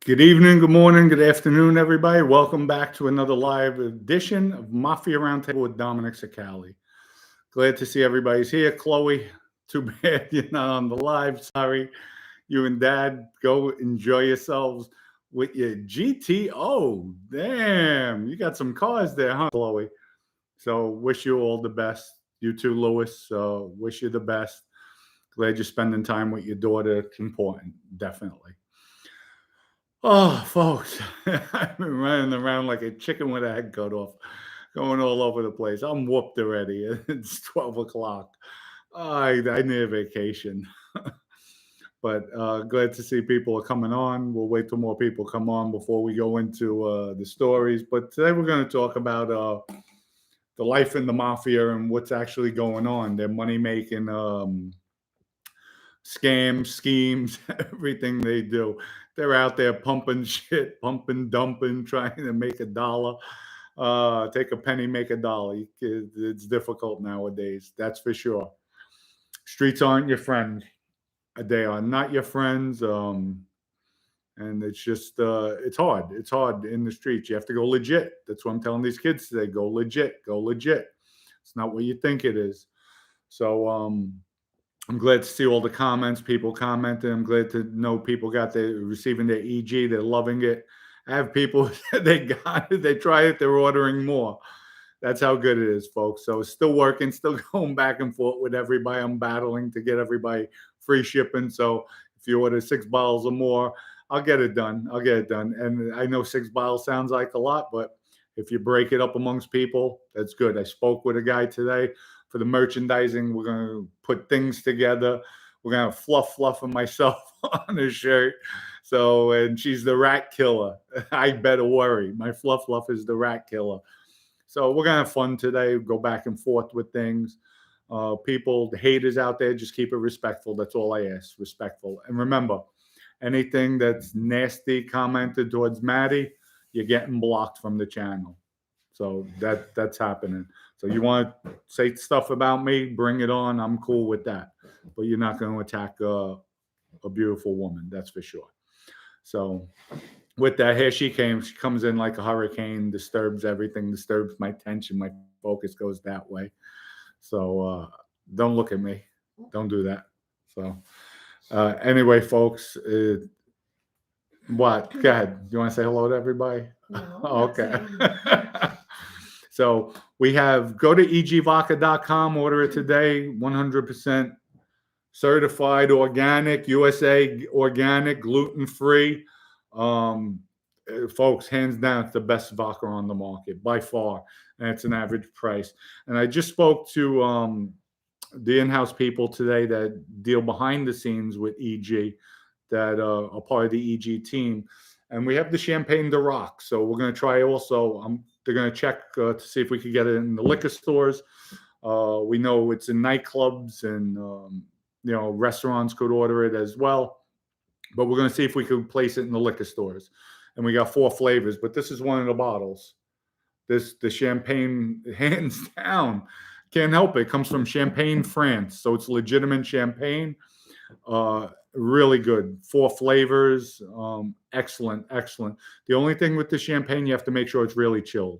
Good evening, good morning, good afternoon, everybody. Welcome back to another live edition of Mafia Roundtable with Dominic Sicali. Glad to see everybody's here. Chloe, too bad you're not on the live. Sorry. You and Dad go enjoy yourselves with your GTO. Damn, you got some cars there, huh, Chloe? So wish you all the best. You too, Lewis. Wish you the best. Glad you're spending time with your daughter. It's important, definitely. Oh, folks, I've been running around like a chicken with a head cut off, going all over the place. I'm whooped already. It's 12 o'clock. I need a vacation. But glad to see people are coming on. We'll wait till more people come on before we go into the stories. But today we're going to talk about the life in the mafia and what's actually going on. Their money making scams, schemes, everything they do. They're out there pumping shit, pumping, dumping, trying to make a dollar. Take a penny, make a dollar. It's difficult nowadays, that's for sure. Streets aren't your friend. They are not your friends. And it's just, it's hard. It's hard in the streets. You have to go legit. That's what I'm telling these kids today. Go legit. Go legit. It's not what you think it is. So, I'm glad to see all the comments, people commenting. I'm glad to know people got their receiving their EG. They're loving it. I have people they got it, they tried it, they're ordering more. That's how good it is, folks. So it's still working, still going back and forth with everybody. I'm battling to get everybody free shipping. So if you order 6 bottles or more, I'll get it done. I'll get it done. And I know 6 bottles sounds like a lot, but if you break it up amongst people, that's good. I spoke with a guy today for the merchandising. We're going to put things together. We're going to fluff and myself on his shirt. So, and she's the rat killer. I better worry. My fluff is the rat killer. So we're going to have fun today. Go back and forth with things. People, the haters out there, just keep it respectful. That's all I ask. Respectful. And remember, anything that's nasty commented towards Maddie, you're getting blocked from the channel. So that's happening. So you want to say stuff about me, bring it on. I'm cool with that. But you're not going to attack a beautiful woman, that's for sure. So with that, here she came. She comes in like a hurricane, disturbs everything, disturbs my tension. My focus goes that way. So don't look at me. Don't do that. So anyway, folks, what? Go ahead. You want to say hello to everybody? No, Okay. So we have, go to egvodka.com, order it today, 100% certified organic, USA organic, gluten-free. Folks, hands down, it's the best vodka on the market by far, and it's an average price. And I just spoke to the in-house people today that deal behind the scenes with EG, that are part of the EG team. And we have the Champagne de Rock. So we're going to try also, they're going to check to see if we could get it in the liquor stores. We know it's in nightclubs and, restaurants could order it as well. But we're going to see if we could place it in the liquor stores. And we got 4 flavors, but this is one of the bottles. The champagne, hands down, can't help it. It comes from Champagne, France. So it's legitimate champagne. Really good. 4 flavors. Excellent. The only thing with the champagne, you have to make sure it's really chilled.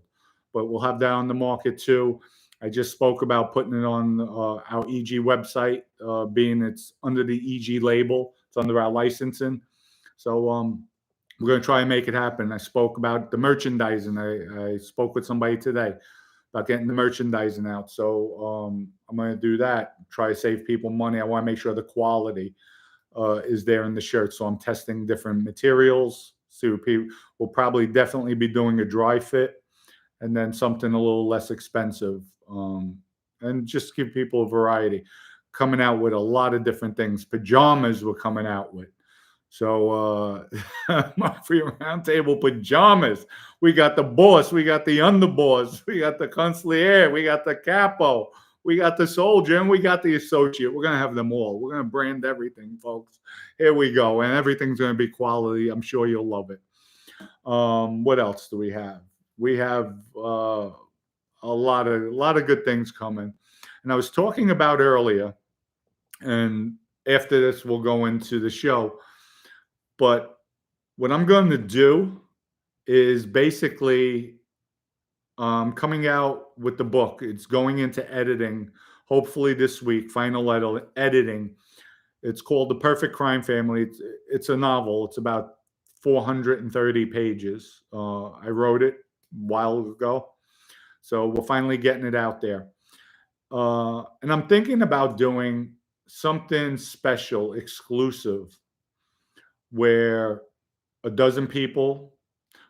But we'll have that on the market too. I just spoke about putting it on our EG website, being it's under the EG label. It's under our licensing. So we're going to try and make it happen. I spoke about the merchandising. I spoke with somebody today about getting the merchandising out. So I'm going to do that. Try to save people money. I want to make sure the quality is there in the shirt. So I'm testing different materials. See what people will probably definitely be doing a dry fit, and then something a little less expensive, and just give people a variety. Coming out with a lot of different things. Pajamas we're coming out with. So Mafia Roundtable pajamas. We got the boss. We got the underboss. We got the consigliere. We got the capo. We got the soldier, and we got the associate. We're going to have them all. We're going to brand everything, folks. Here we go. And everything's going to be quality. I'm sure you'll love it. What else do we have? We have a lot of good things coming. And I was talking about earlier, and after this, we'll go into the show. But what I'm going to do is basically coming out with the book. It's going into editing, hopefully this week, final editing. It's called The Perfect Crime Family. It's a novel. It's about 430 pages. I wrote it a while ago. So we're finally getting it out there. And I'm thinking about doing something special, exclusive, where a dozen people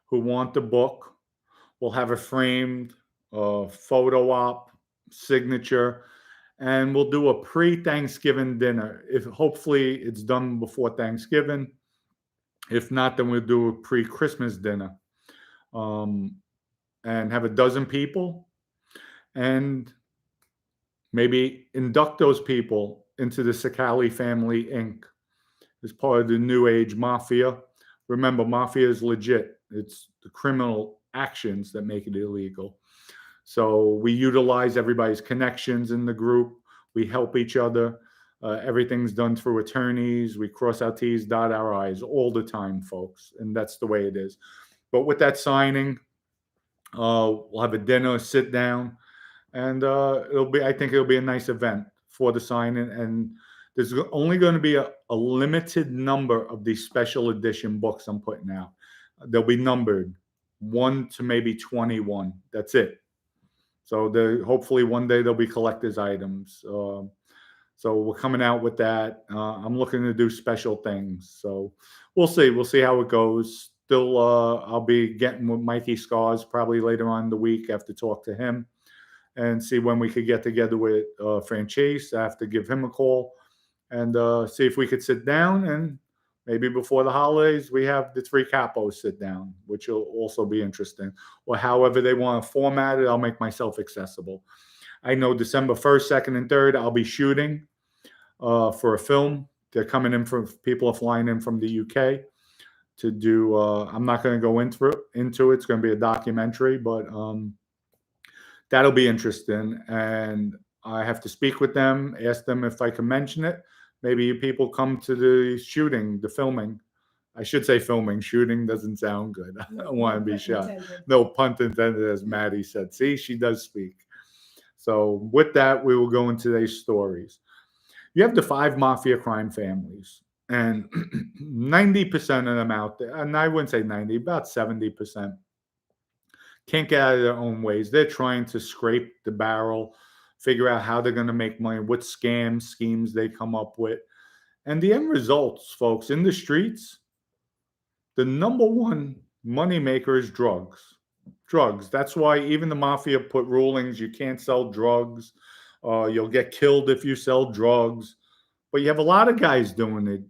who want the book will have a framed photo op, signature, and we'll do a pre-Thanksgiving dinner. If hopefully it's done before Thanksgiving. If not, then we'll do a pre-Christmas dinner, um, and have a dozen people, and maybe induct those people into the Sakali Family Inc. as part of the New Age Mafia. Remember, Mafia is legit. It's the criminal actions that make it illegal. So we utilize everybody's connections in the group. We help each other. Everything's done through attorneys. We cross our T's, dot our I's all the time, folks. And that's the way it is. But with that signing, we'll have a dinner, sit down, and I think it'll be a nice event for the signing. And there's only going to be a limited number of these special edition books I'm putting out. They'll be numbered 1 to maybe 21. That's it. So hopefully one day they'll be collector's items. So we're coming out with that. I'm looking to do special things. So we'll see. We'll see how it goes. Still, I'll be getting with Mikey Scars probably later on in the week after talk to him and see when we could get together with Franchise. I have to give him a call and see if we could sit down, and maybe before the holidays we have the 3 capos sit down, which will also be interesting. Or however they want to format it, I'll make myself accessible. I know December 1st, 2nd, and 3rd I'll be shooting for a film. They're coming in from, people are flying in from the UK to do. I'm not going to go into it. It's going to be a documentary, but that'll be interesting. And I have to speak with them, ask them if I can mention it. Maybe you people come to the shooting, the filming. I should say filming. Shooting doesn't sound good. I don't want to be shot. No pun intended, as Maddie said. See, she does speak. So with that, we will go into today's stories. You have the 5 Mafia crime families, and 90% of them out there, and I wouldn't say 90, about 70%, can't get out of their own ways. They're trying to scrape the barrel, figure out how they're going to make money, what scams, schemes they come up with. And the end results, folks, in the streets, the number one money maker is drugs. Drugs. That's why even the Mafia put rulings, you can't sell drugs. You'll get killed if you sell drugs. But you have a lot of guys doing it,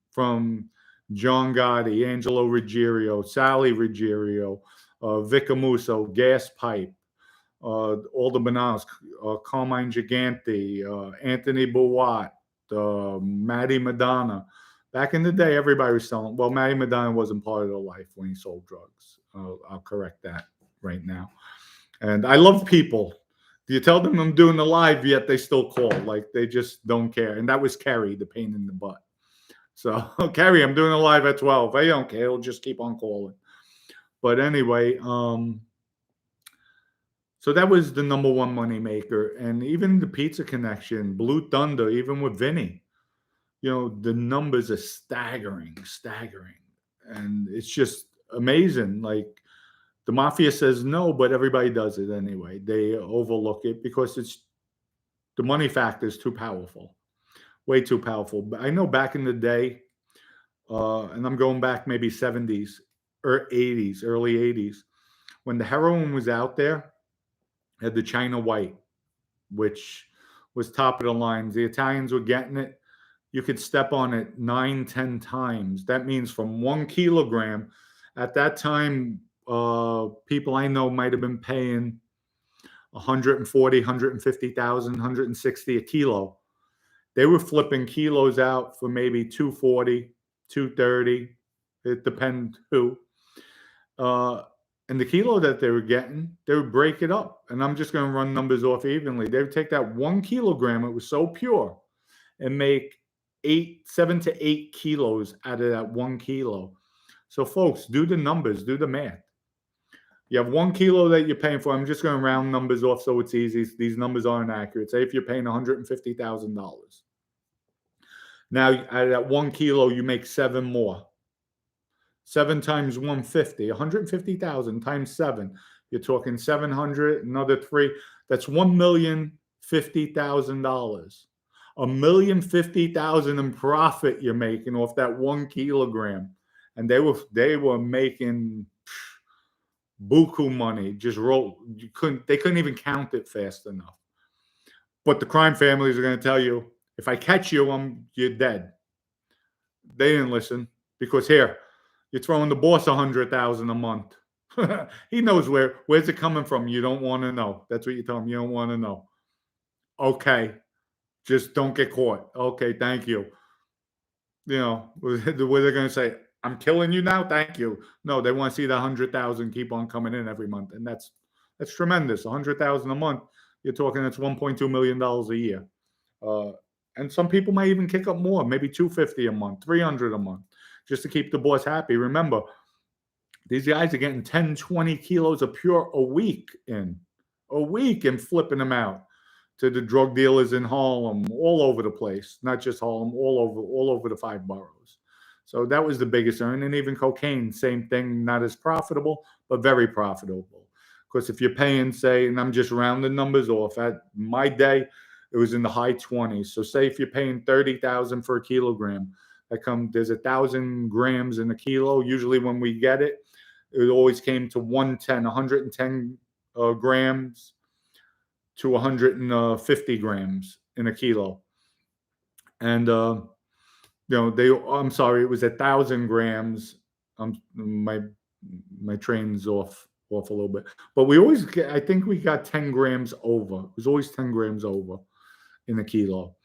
from John Gotti, Angelo Ruggiero, Sally Ruggiero, Vic Amuso, Gas Pipe, all the bananas, Carmine Gigante, Anthony Buat, Matty Madonna. Back in the day, everybody was selling. Well, Matty Madonna wasn't part of their life when he sold drugs. I'll correct that right now. And I love people. You tell them I'm doing the live, yet they still call. Like, they just don't care. And that was Kerry, the pain in the butt. So, Kerry, I'm doing a live at 12. I don't care. He'll just keep on calling. But anyway, so that was the number one money maker. And even the Pizza Connection, Blue Thunder, even with Vinny, you know, the numbers are staggering. And it's just amazing. Like, the Mafia says no, but everybody does it anyway. They overlook it because it's the money factor is too powerful, way too powerful. But I know back in the day, and I'm going back maybe 70s or 80s, early 80s, when the heroin was out there, had the China White, which was top of the line. The Italians were getting it. You could step on it 9, 10 times. That means from 1 kilogram. At that time, people I know might have been paying 140, 150,000, 160 a kilo. They were flipping kilos out for maybe 240, 230. It depends who. And the kilo that they were getting, they would break it up. And I'm just going to run numbers off evenly. They would take that 1 kilogram, it was so pure, and make 7 to 8 kilos out of that 1 kilo. So, folks, do the numbers, do the math. You have 1 kilo that you're paying for. I'm just going to round numbers off so it's easy. These numbers aren't accurate. Say if you're paying $150,000. Now, at that 1 kilo, you make 7 more. 7 times 150, 150,000 times 7. You're talking 700, another 3. That's $1,050,000. $1,050,000 in profit you're making off that 1 kilogram. And they were making buku money. Just roll. They couldn't even count it fast enough. But the crime families are going to tell you, if I catch you, you're dead. They didn't listen because here, you're throwing the boss $100,000 a month. He knows where's it coming from. You don't want to know. That's what you tell him. You don't want to know. Okay, just don't get caught. Okay, thank you. You know, where they're going to say, I'm killing you now. Thank you. No, they want to see the 100,000 keep on coming in every month, and that's tremendous. 100,000 a month. You're talking it's $1.2 million a year. And some people may even kick up more, maybe 250 a month, 300 a month, just to keep the boss happy. Remember, these guys are getting 10, 20 kilos of pure a week and flipping them out to the drug dealers in Harlem, all over the place, not just Harlem, all over the 5 boroughs. So that was the biggest earn. And even cocaine, same thing, not as profitable, but very profitable. Because if you're paying, say, and I'm just rounding numbers off, at my day, it was in the high 20s. So say if you're paying $30,000 for a kilogram, there's 1,000 grams in a kilo. Usually when we get it, it always came to 110 grams to 150 grams in a kilo. And I'm sorry, it was 1,000 grams. My train's off a little bit, but I think we got 10 grams over. It was always 10 grams over in a kilo.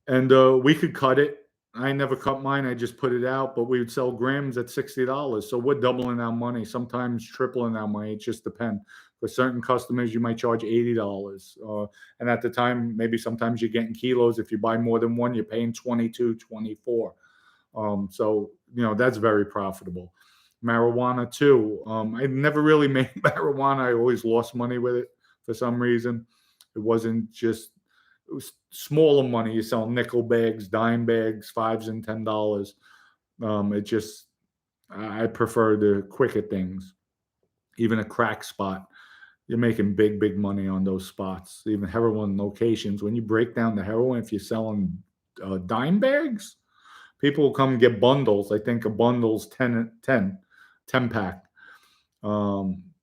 And we could cut it. I never cut mine. I just put it out, but we would sell grams at $60. So we're doubling our money, sometimes tripling our money. It just depends. For certain customers, you might charge $80. And at the time, maybe sometimes you're getting kilos. If you buy more than one, you're paying $22, $24. So, that's very profitable. Marijuana too. I never really made marijuana. I always lost money with it for some reason. It was smaller money. You sell nickel bags, dime bags, $5 and $10. I prefer the quicker things. Even a crack spot, you're making big money on those spots. Even heroin locations, when you break down the heroin, if you're selling dime bags, people will come get bundles. I think a bundle's 10 pack.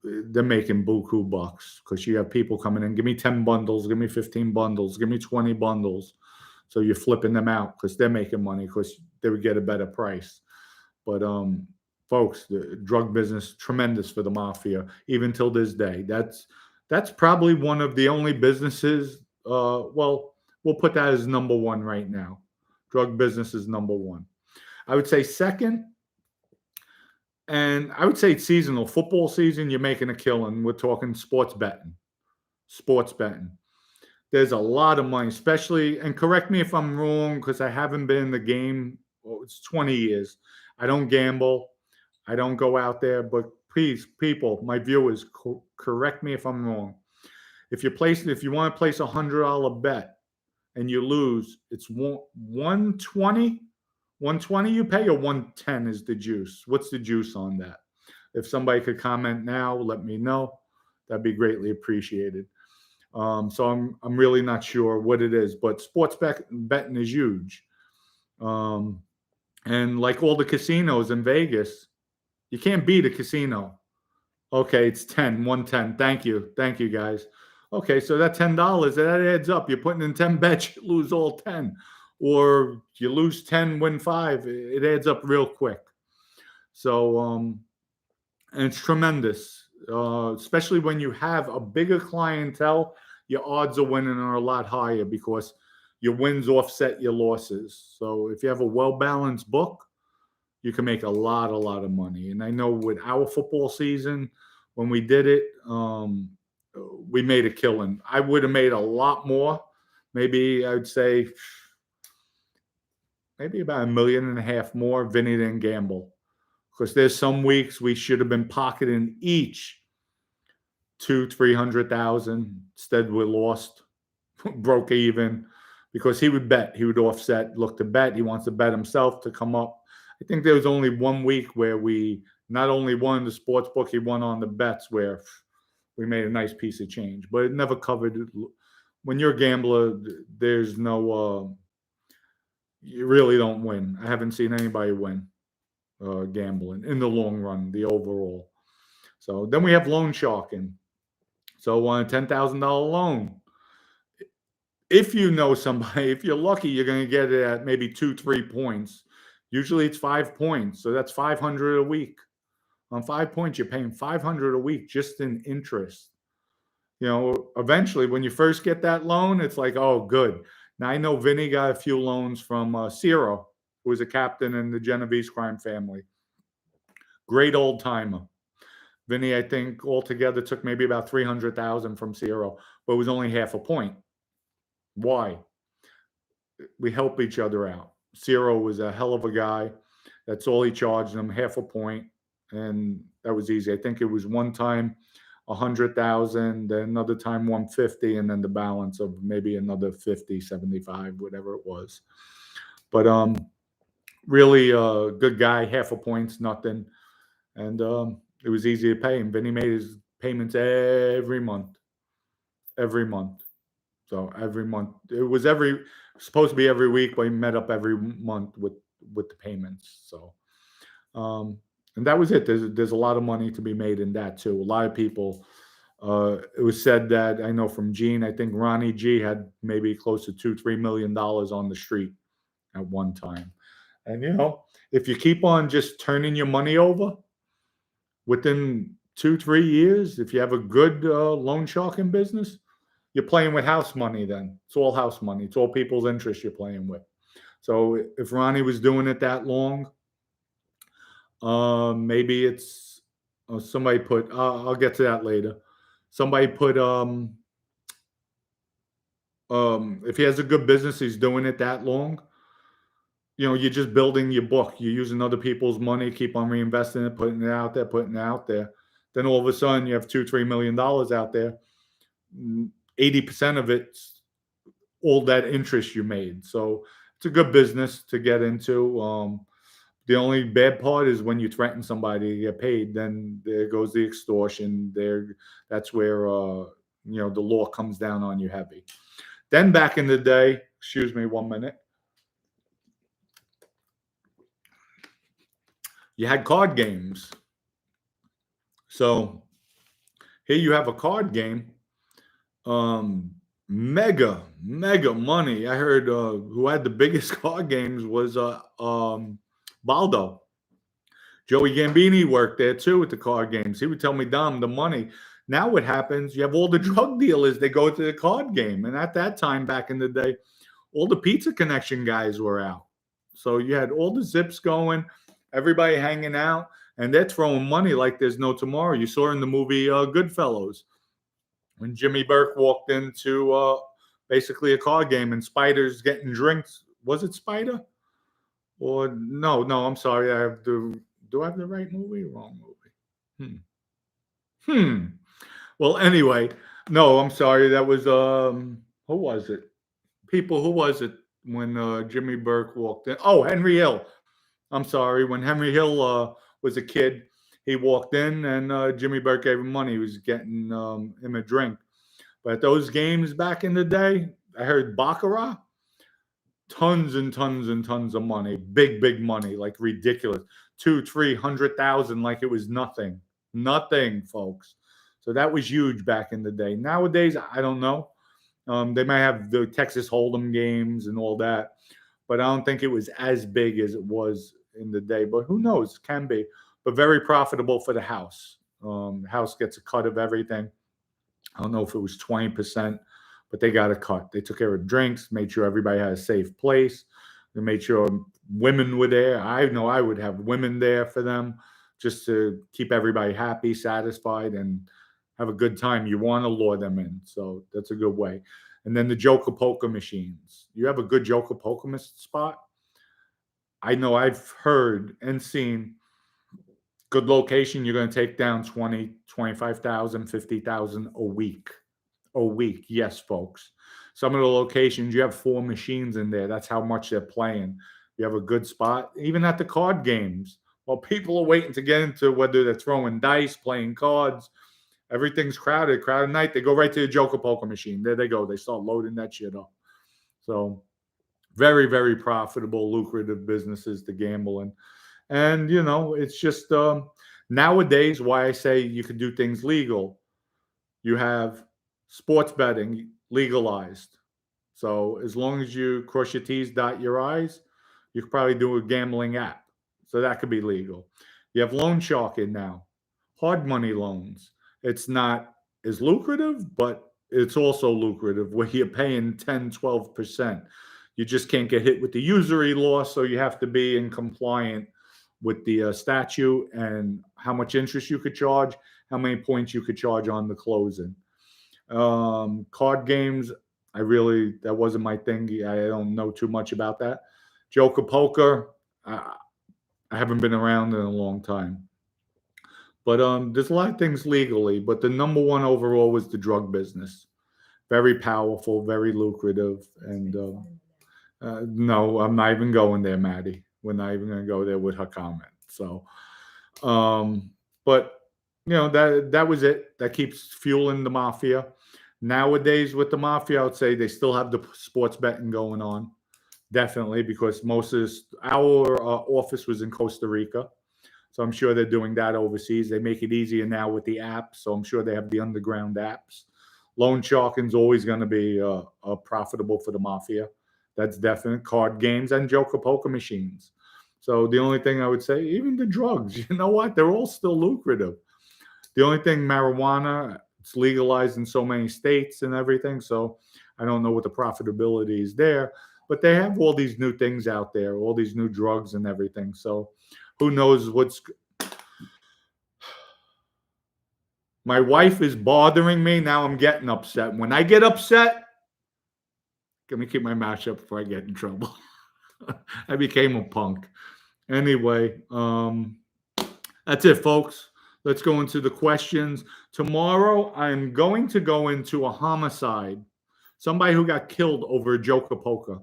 They're making buku bucks because you have people coming in. Give me 10 bundles. Give me 15 bundles. Give me 20 bundles. So you're flipping them out because they're making money because they would get a better price. But folks, the drug business, tremendous for the mafia, even till this day. That's probably one of the only businesses. We'll put that as number one right now. Drug business is number one. I would say second, and I would say it's seasonal. Football season, you're making a killing. We're talking sports betting. There's a lot of money, especially, and correct me if I'm wrong, because I haven't been in the game. Well, it's 20 years. I don't gamble. I don't go out there. But please, people, my viewers, correct me if I'm wrong. If you want to place $100 bet and you lose, it's 120. 120 you pay, or 110 is the juice? What's the juice on that? If somebody could comment now, let me know. That'd be greatly appreciated. So I'm really not sure what it is, but sports betting is huge. And like all the casinos in Vegas, you can't beat a casino. Okay, it's 110. Thank you guys. Okay, so that $10, that adds up. You're putting in 10 bets, you lose all 10. Or you lose 10, win 5. It adds up real quick. So, and it's tremendous, especially when you have a bigger clientele. Your odds of winning are a lot higher because your wins offset your losses. So if you have a well-balanced book, you can make a lot of money. And I know with our football season, when we did it, we made a killing. I would have made a lot more. Maybe I would say maybe about $1.5 million more. Vinny didn't gamble because there's some weeks we should have been pocketing each 200,000-300,000. Instead, we lost, broke even, because he would bet, he would offset, look to bet. He wants to bet himself to come up. I think there was only 1 week where we not only won the sports book, he won on the bets, where we made a nice piece of change, but it never covered it. When you're a gambler, there's no, you really don't win. I haven't seen anybody win gambling in the long run, the overall. So then we have loan sharking. So on a $10,000 loan, if you know somebody, if you're lucky, you're going to get it at maybe 2-3 points. Usually it's 5 points, so that's 500 a week. On 5 points, you're paying 500 a week just in interest. You know, eventually, when you first get that loan, it's like, oh, good. Now I know Vinny got a few loans from Ciro, who was a captain in the Genovese crime family. Great old timer. Vinny, I think altogether took maybe about 300,000 from Ciro, but it was only half a point. Why? We help each other out. Ciro was a hell of a guy. That's all he charged him, half a point, and that was easy. I think it was one time 100,000, then another time 150, and then the balance of maybe another 50, 75, whatever it was. But really good guy, half a point's nothing, and it was easy to pay him. Vinny made his payments every month. So every month, it was supposed to be every week, but he met up every month with the payments. So, and that was it. There's a lot of money to be made in that too. A lot of people. It was said that, I know from Gene, I think Ronnie G had maybe close to $2-3 million on the street at one time. And you know, if you keep on just turning your money over within 2-3 years, if you have a good loan sharking business, you're playing with house money then. It's all house money. It's all people's interest you're playing with. So if Ronnie was doing it that long, maybe it's somebody put, I'll get to that later. Somebody put, if he has a good business, he's doing it that long, you know, you're just building your book. You're using other people's money, keep on reinvesting it, putting it out there. Then all of a sudden you have $2-3 million out there. 80% of it's all that interest you made. So it's a good business to get into. The only bad part is when you threaten somebody to get paid, then there goes the extortion. That's where you know, the law comes down on you heavy. Then back in the day, excuse me 1 minute, you had card games. So here you have a card game. Mega money. I heard who had the biggest card games was Baldo. Joey Gambini worked there too with the card games. He would tell me, Dom, the money. Now what happens, you have all the drug dealers, they go to the card game. And at that time, back in the day, all the Pizza Connection guys were out. So you had all the zips going, everybody hanging out, and they're throwing money like there's no tomorrow. You saw in the movie Goodfellas, when Jimmy Burke walked into basically a card game and Spider's getting drinks. Was it Spider? Or no, I'm sorry. Do I have the right movie? Wrong movie. Well, anyway, no, I'm sorry. That was who was it? Who was it when Jimmy Burke walked in? Oh, Henry Hill. I'm sorry. When Henry Hill was a kid, he walked in and Jimmy Burke gave him money. He was getting him a drink. But those games back in the day, I heard Baccarat, tons and tons and tons of money, big money, like ridiculous, 200,000-300,000, like it was nothing, folks. So that was huge back in the day. Nowadays, I don't know. They might have the Texas Hold'em games and all that, but I don't think it was as big as it was in the day. But who knows? Can be. But very profitable for the house. The house gets a cut of everything. I don't know if it was 20%, but they got a cut. They took care of drinks, made sure everybody had a safe place. They made sure women were there. I know I would have women there for them just to keep everybody happy, satisfied, and have a good time. You want to lure them in. So that's a good way. And then the Joker poker machines. You have a good Joker poker spot? I know I've heard and seen Good location, you're going to take down 20, 25,000, 50,000 a week. A week. Yes, folks. Some of the locations, you have 4 machines in there. That's how much they're playing. You have a good spot. Even at the card games, while people are waiting to get into whether they're throwing dice, playing cards, everything's crowded. Crowded night, they go right to the Joker Poker machine. There they go. They start loading that shit up. So very, very profitable, lucrative businesses to gamble in. And, it's just nowadays why I say you can do things legal. You have sports betting legalized. So as long as you cross your T's, dot your I's, you could probably do a gambling app. So that could be legal. You have loan sharking now, hard money loans. It's not as lucrative, but it's also lucrative where you're paying 10, 12%. You just can't get hit with the usury law, so you have to be in compliant with the statute and how much interest you could charge, how many points you could charge on the closing. Card games, that wasn't my thing. I don't know too much about that. Joker Poker, I haven't been around in a long time. But there's a lot of things legally, but the number one overall was the drug business. Very powerful, very lucrative. And no, I'm not even going there, Maddie. We're not even going to go there with her comment. So, but that was it. That keeps fueling the mafia. Nowadays with the mafia, I would say they still have the sports betting going on. Definitely, because most of our office was in Costa Rica. So I'm sure they're doing that overseas. They make it easier now with the apps. So I'm sure they have the underground apps. Loan sharking is always going to be profitable for the mafia. That's definite. Card games and Joker poker machines. So the only thing I would say, even the drugs, you know what? They're all still lucrative. The only thing, marijuana, it's legalized in so many states and everything. So I don't know what the profitability is there. But they have all these new things out there, all these new drugs and everything. So who knows what's... My wife is bothering me. Now I'm getting upset. When I get upset, let me keep my mouth shut before I get in trouble. I became a punk. Anyway, that's it, folks. Let's go into the questions. Tomorrow, I'm going to go into a homicide. Somebody who got killed over a Joker Poker.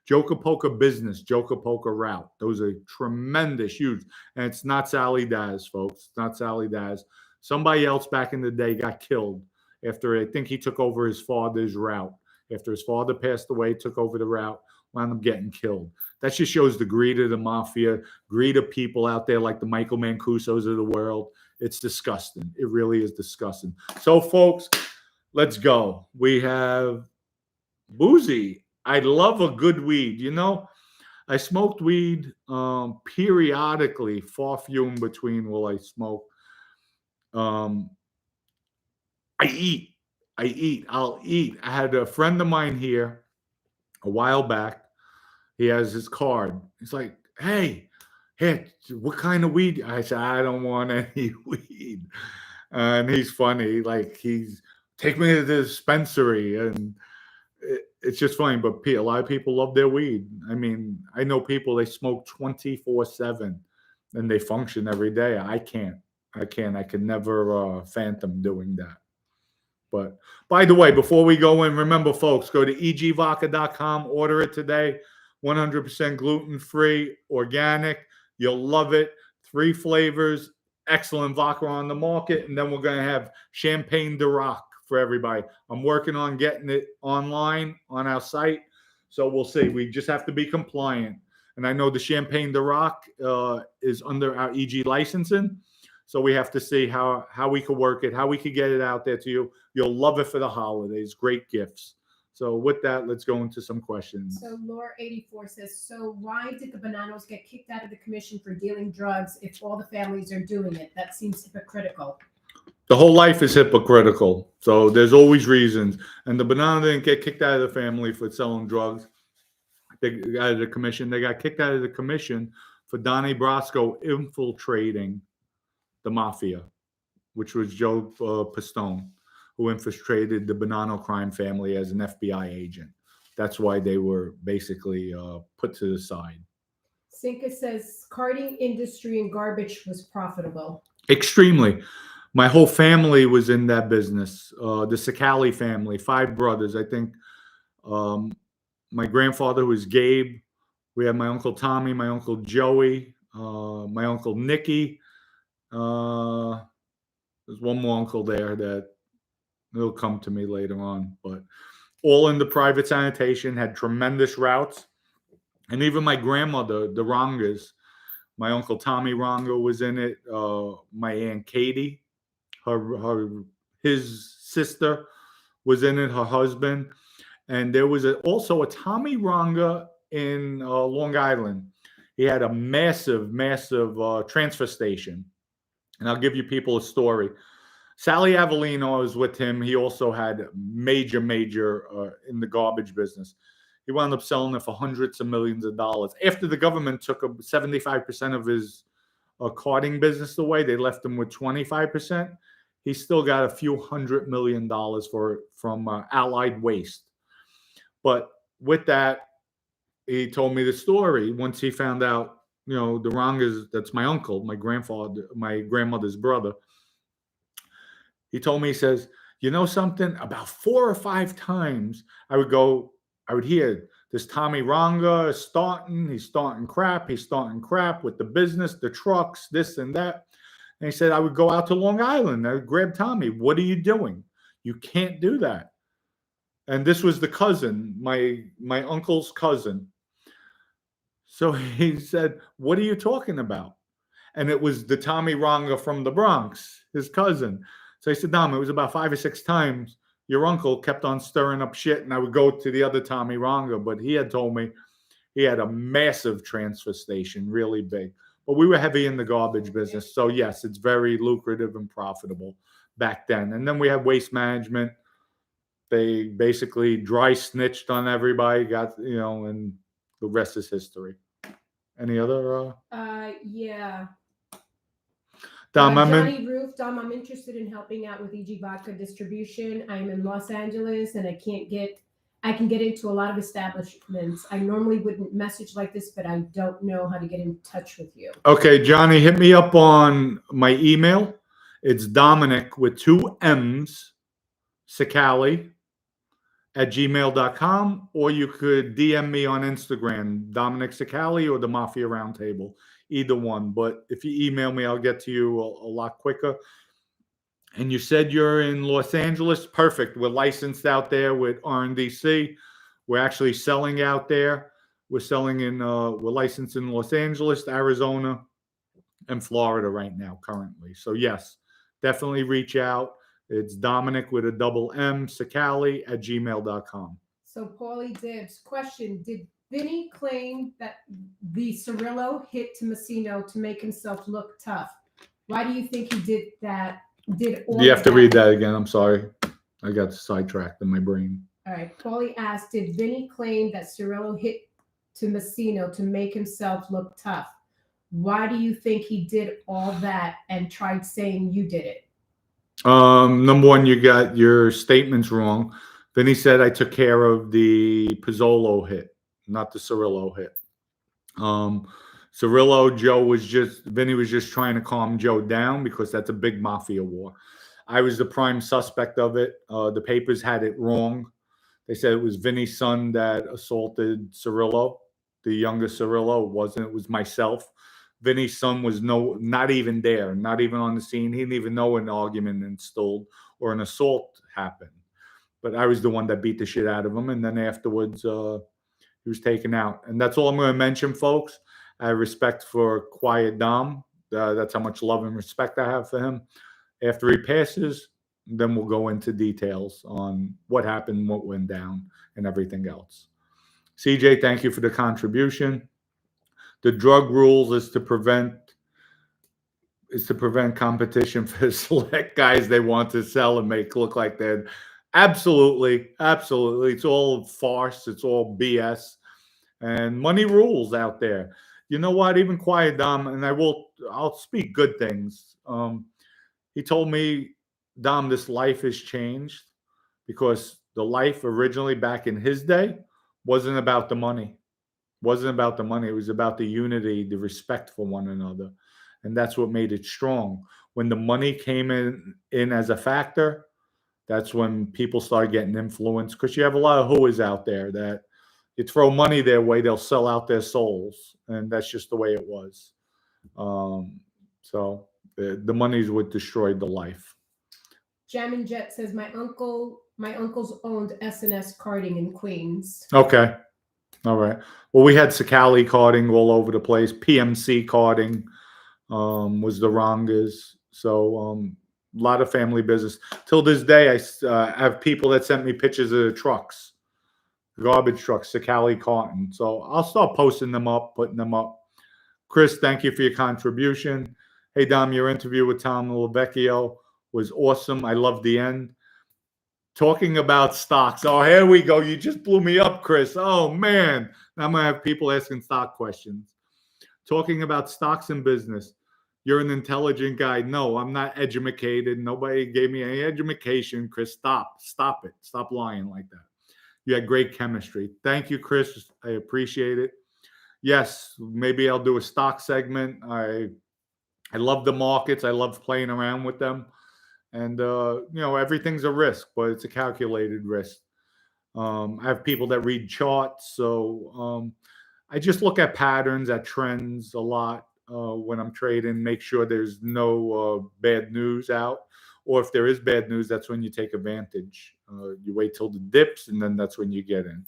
Joker Poker business, Joker Poker route. Those are tremendous, huge. And it's not Sally Daz, folks. It's not Sally Daz. Somebody else back in the day got killed after, I think he took over his father's route. After his father passed away, took over the route, wound up getting killed. That just shows the greed of the mafia, greed of people out there like the Michael Mancusos of the world. It's disgusting. It really is disgusting. So, folks, let's go. We have Boozy. I love a good weed. I smoked weed periodically, far few in between while I smoke. I eat. I'll eat. I had a friend of mine here a while back. He has his card. He's like, hey, what kind of weed? I said, I don't want any weed. And he's funny. Like, take me to the dispensary. And it's just funny. But a lot of people love their weed. I mean, I know people, they smoke 24/7 and they function every day. I can't. I can never phantom doing that. But by the way, before we go in, remember, folks, go to egvodka.com, order it today. 100% gluten-free, organic. You'll love it. 3 flavors, excellent vodka on the market. And then we're going to have Champagne de Rock for everybody. I'm working on getting it online on our site. So we'll see. We just have to be compliant. And I know the Champagne de Rock is under our EG licensing. So we have to see how we could work it, how we could get it out there to you. You'll love it for the holidays. Great gifts. So with that, let's go into some questions. So Laura 84 says, so why did the Bananos get kicked out of the commission for dealing drugs if all the families are doing it? That seems hypocritical. The whole life is hypocritical. So there's always reasons. And the Banana didn't get kicked out of the family for selling drugs. They got out of the commission. They got kicked out of the commission for Donnie Brasco infiltrating the Mafia, which was Joe Pistone, who infiltrated the Bonanno crime family as an FBI agent. That's why they were basically put to the side. Cinca says carting industry and garbage was profitable. Extremely. My whole family was in that business. The Sicali family, 5 brothers. I think um, my grandfather was Gabe. We had my uncle Tommy, my uncle Joey, my uncle Nicky. There's one more uncle there that will come to me later on, but all in the private sanitation, had tremendous routes. And even my grandmother, the Rongas, my uncle Tommy Ronga was in it. My aunt Katie, his sister was in it. Her husband, and there was also a Tommy Ronga in Long Island. He had a massive, massive transfer station, and I'll give you people a story. Sally Avellino was with him. He also had major, major in the garbage business. He wound up selling it for hundreds of millions of dollars. After the government took 75% of his carting business away, they left him with 25%. He still got a few $100 million from Allied Waste. But with that, he told me the story once he found out, the Rongas, that's my uncle, my grandmother's brother. He told me, he says, you know something? About 4 or 5 times I would hear this Tommy Ronga is starting, he's starting crap with the business, the trucks, this and that. And he said, I would go out to Long Island. I would grab Tommy. What are you doing? You can't do that. And this was the cousin, my uncle's cousin. So he said, what are you talking about? And it was the Tommy Ronga from the Bronx, his cousin. So I said, Dom, it was about 5 or 6 times your uncle kept on stirring up shit, and I would go to the other Tommy Ronga, but he had told me he had a massive transfer station, really big. But we were heavy in the garbage business. So yes, it's very lucrative and profitable back then. And then we had waste management. They basically dry snitched on everybody, and the rest is history. Any other? Yeah. Dom, Johnny Roof, Dom, I'm interested in helping out with EG Vodka distribution. I'm in Los Angeles and I can get into a lot of establishments. I normally wouldn't message like this, but I don't know how to get in touch with you. Okay, Johnny, hit me up on my email. It's Dominic with 2 M's, Sicali @gmail.com, or you could DM me on Instagram, Dominic Sicali or the Mafia Roundtable, either one. But if you email me, I'll get to you a lot quicker. And you said you're in Los Angeles. Perfect. We're licensed out there with RNDC. We're actually selling out there. We're licensed in Los Angeles, Arizona, and Florida right now, currently. So yes, definitely reach out. It's Dominic with a double M, Sicali @gmail.com. So Paulie Dibs, question, did Vinny claim that the Cirillo hit to Messino to make himself look tough? Why do you think he did that? Do you have to read that again? I'm sorry. I got sidetracked in my brain. All right. Paulie asked, did Vinny claim that Cirillo hit to Messino to make himself look tough? Why do you think he did all that and tried saying you did it? Number one, you got your statements wrong. Vinny said I took care of the Pizzolo hit, not the Cirillo hit. Cirillo, Vinny was just trying to calm Joe down because that's a big mafia war. I was the prime suspect of it. The papers had it wrong. They said it was Vinny's son that assaulted Cirillo, the younger Cirillo. It wasn't. It was myself. Vinny's son was not even there, not even on the scene. He didn't even know an argument ensued or an assault happened. But I was the one that beat the shit out of him. And then afterwards, he was taken out. And that's all I'm going to mention, folks. I have respect for Quiet Dom. That's how much love and respect I have for him. After he passes, then we'll go into details on what happened, what went down, and everything else. CJ, thank you for the contribution. The drug rules is to prevent competition for select guys they want to sell and make look like they're absolutely. It's all farce. It's all BS, and money rules out there. You know what? Even Quiet Dom, and I'll speak good things. He told me, Dom, this life has changed because the life originally back in his day wasn't about the money. wasn't about the money. It was about the unity, the respect for one another, and that's what made it strong. When the money came in as a factor, that's when people started getting influenced, because you have a lot of hooers out there that you throw money their way, they'll sell out their souls, and that's just the way it was. So the money's what destroyed the life. Jammin' Jet says my uncles owned S&S karting in Queens. Okay. All right. Well, we had Sakali karting all over the place. PMC karting was the Rongas. So a lot of family business. Till this day, I have people that sent me pictures of the trucks, garbage trucks, Sakali carton. So I'll start posting them up, putting them up. Chris, thank you for your contribution. Hey, Dom, your interview with Tom Lavecchio was awesome. I loved the end. Talking about stocks. Oh, here we go. You just blew me up, Chris. Oh, man. Now I'm going to have people asking stock questions. Talking about stocks and business. You're an intelligent guy. No, I'm not educated. Nobody gave me any education. Chris, stop. Stop it. Stop lying like that. You had great chemistry. Thank you, Chris. I appreciate it. Yes, maybe I'll do a stock segment. I love the markets. I love playing around with them. And, everything's a risk, but it's a calculated risk. I have people that read charts. So I just look at patterns, at trends a lot when I'm trading, make sure there's no bad news out. Or if there is bad news, that's when you take advantage. You wait till the dips, and then that's when you get in.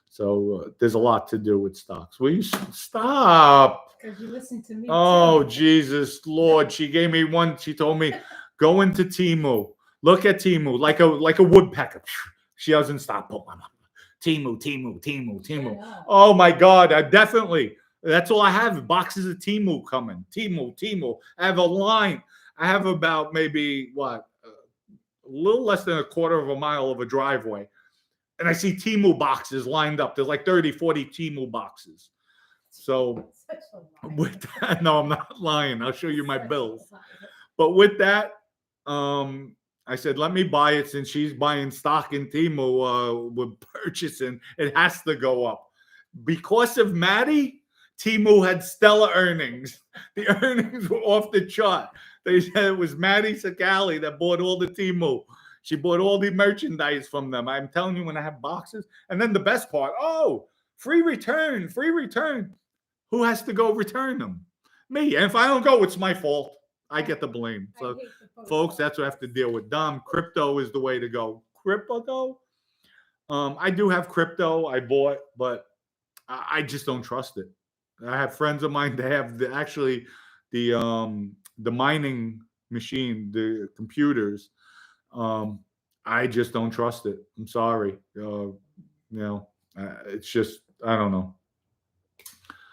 So there's a lot to do with stocks. Will you stop? Because you listen to me. Oh, too. Jesus, Lord. She gave me one. She told me, go into Temu. Look at Temu like a woodpecker. She doesn't stop. Temu. Yeah. Oh, my God. I definitely. That's all I have. Boxes of Temu coming. Temu. I have a line. I have about maybe, a little less than a quarter of a mile of a driveway. And I see Temu boxes lined up. There's like 30, 40 Temu boxes. So Such a lie. with that, no, I'm not lying. I'll show you my Such a bills. lie. But with that, I said, let me buy it since she's buying stock in Temu with purchasing. It has to go up. Because of Maddie, Temu had stellar earnings. The earnings were off the chart. They said it was Maddie Sakali that bought all the Temu. She bought all the merchandise from them. I'm telling you, when I have boxes. And then the best part, free return. Who has to go return them? Me. And if I don't go, it's my fault. I get the blame. I So, hate the post folks, office. that's what I have to deal with. Dom, crypto is the way to go. Crypto? I do have crypto. I bought, but I just don't trust it. I have friends of mine that have the mining machine, the computers. I just don't trust it. I'm sorry. It's just, I don't know.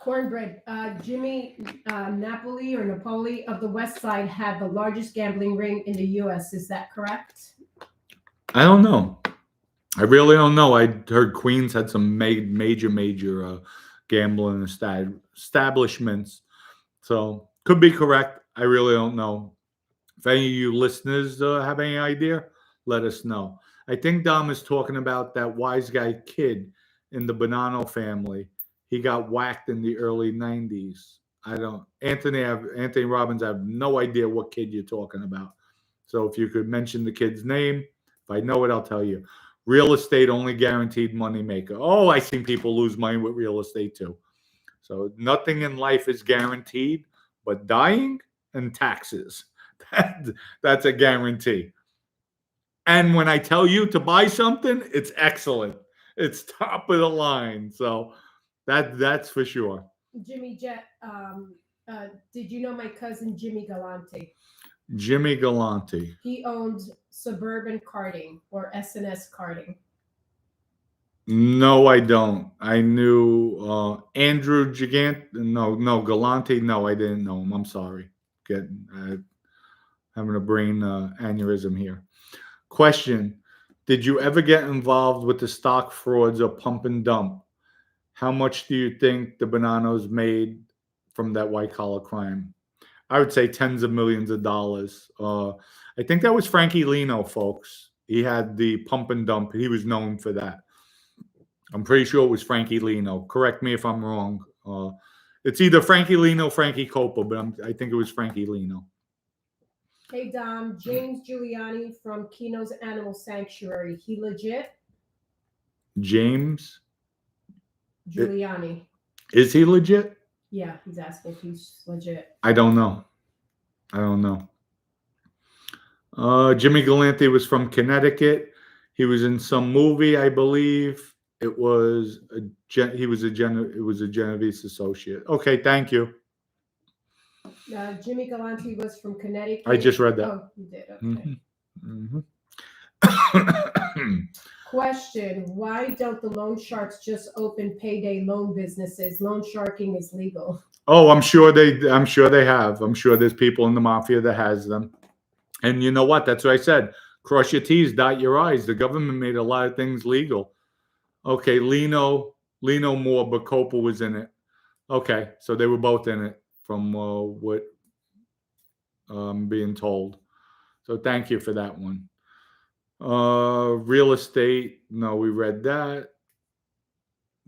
Cornbread. Jimmy Napoli or Napoli of the West Side had the largest gambling ring in the U.S. Is that correct? I don't know. I really don't know. I heard Queens had some major gambling establishments. So could be correct. I really don't know. If any of you listeners have any idea, let us know. I think Dom is talking about that wise guy kid in the Bonanno family. He got whacked in the early 90s. Anthony Robbins, I have no idea what kid you're talking about. So if you could mention the kid's name, if I know it, I'll tell you. Real estate only guaranteed money maker. Oh, I've seen people lose money with real estate too. So nothing in life is guaranteed, but dying and taxes. That's a guarantee. And when I tell you to buy something, it's excellent. It's top of the line. So that's for sure. Jimmy Jet. Did you know my cousin Jimmy Galante? Jimmy Galante. He owns Suburban Karting or S&S Karting. No, I don't. I knew Andrew Gigant. No, Galante. No, I didn't know him. I'm sorry. Having a brain aneurysm here. Question: did you ever get involved with the stock frauds or pump and dump? How much do you think the Bonanos made from that white collar crime? I would say tens of millions of dollars. I think that was Frankie Lino, folks. He had the pump and dump. He was known for that. I'm pretty sure it was Frankie Lino. Correct me if I'm wrong. It's either Frankie Lino, Frankie Copa, but I think it was Frankie Lino. Hey Dom, James Giuliani from Kino's Animal Sanctuary. He legit? James Giuliani. Is he legit? Yeah, he's asking if he's legit. I don't know. Jimmy Galante was from Connecticut. He was in some movie, I believe. It was it was a Genovese associate. Okay, thank you. Jimmy Galante was from Connecticut. I just read that. Oh, you did. Okay. Mm-hmm. Question: why don't the loan sharks just open payday loan businesses? Loan sharking is legal. Oh, I'm sure they have. I'm sure there's people in the mafia that has them. And you know what? That's what I said. Cross your T's, dot your I's. The government made a lot of things legal. Okay, Lino more, but Copa was in it. Okay, so they were both in it from what I'm being told. So thank you for that one. Real estate. No, we read that.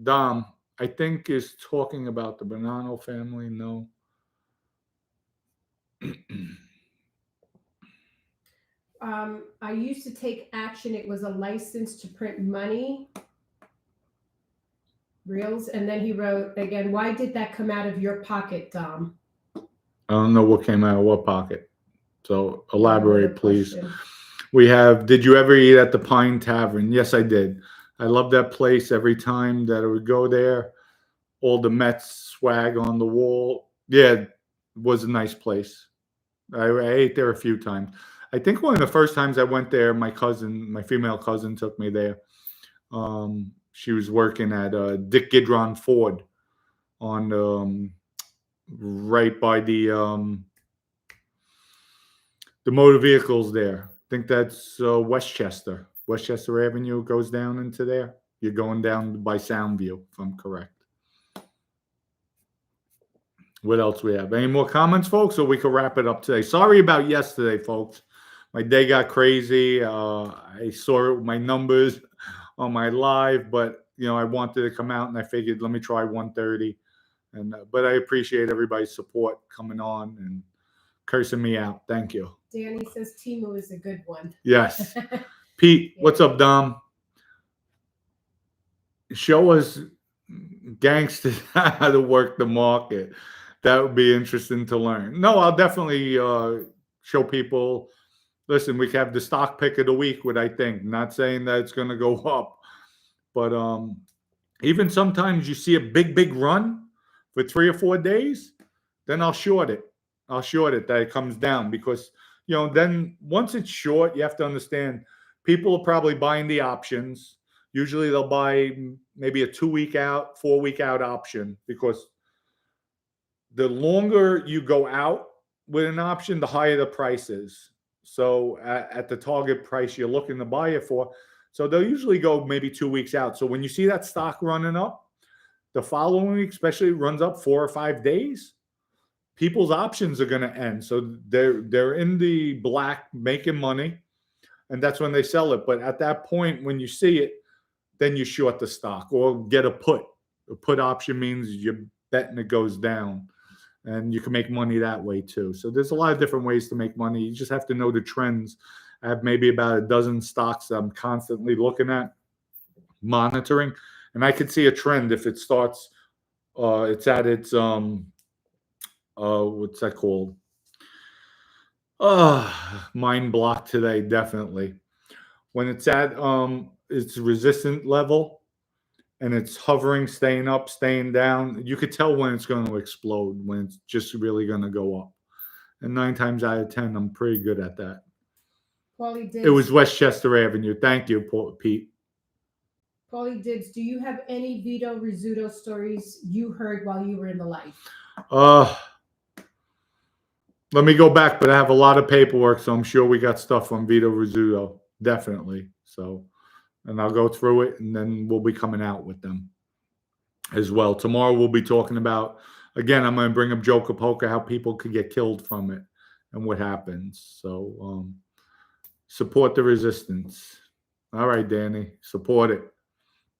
Dom, I think, is talking about the Bonanno family. No. I used to take action. It was a license to print money. Reels. And then he wrote again, why did that come out of your pocket, Dom? I don't know what came out of what pocket. So elaborate, please. We have, did you ever eat at the Pine Tavern? Yes, I did. I love that place. Every time that I would go there, all the Mets swag on the wall. Yeah, it was a nice place. I ate there a few times. I think one of the first times I went there, my female cousin took me there. She was working at Dick Gidron Ford on right by the motor vehicles there. I think that's Westchester Avenue goes down into there. You're going down by Soundview, if I'm correct. What else we have? Any more comments, folks, or we can wrap it up today? Sorry about yesterday, folks. My day got crazy. I saw my numbers on my live, but I wanted to come out, and I figured let me try 1:30. And but I appreciate everybody's support coming on and cursing me out. Thank you. Danny says Timu is a good one. Yes. Pete, what's up, Dom? Show us gangsters how to work the market. That would be interesting to learn. No, I'll definitely show people. Listen, we have the stock pick of the week, what I think. Not saying that it's going to go up, but even sometimes you see a big run for 3 or 4 days, then I'll short it. That it comes down because, then once it's short, you have to understand people are probably buying the options. Usually they'll buy maybe a 2-week out, 4-week out option because the longer you go out with an option, the higher the price is. So at the target price you're looking to buy it for. So they'll usually go maybe 2 weeks out. So when you see that stock running up, the following week, especially runs up 4 or 5 days, people's options are going to end. So they're in the black making money, and that's when they sell it. But at that point, when you see it, then you short the stock or get a put. A put option means you're betting it goes down. And you can make money that way too. So there's a lot of different ways to make money. You just have to know the trends. I have maybe about a dozen stocks I'm constantly looking at, monitoring, and I could see a trend if it starts. It's at its what's that called? Mind block today, definitely. When it's at its resistant level. And it's hovering, staying up, staying down. You could tell when it's going to explode, when it's just really going to go up. And 9 times out of 10, I'm pretty good at that. Paulie Dibs. It was Westchester Avenue. Thank you, Pete. Paulie Dibs, do you have any Vito Rizzuto stories you heard while you were in the life? Let me go back, but I have a lot of paperwork, so I'm sure we got stuff on Vito Rizzuto. Definitely. So. And I'll go through it, and then we'll be coming out with them as well. Tomorrow we'll be talking about, again, I'm going to bring up Joe Capoca, how people could get killed from it and what happens. So support the resistance. All right, Danny, support it.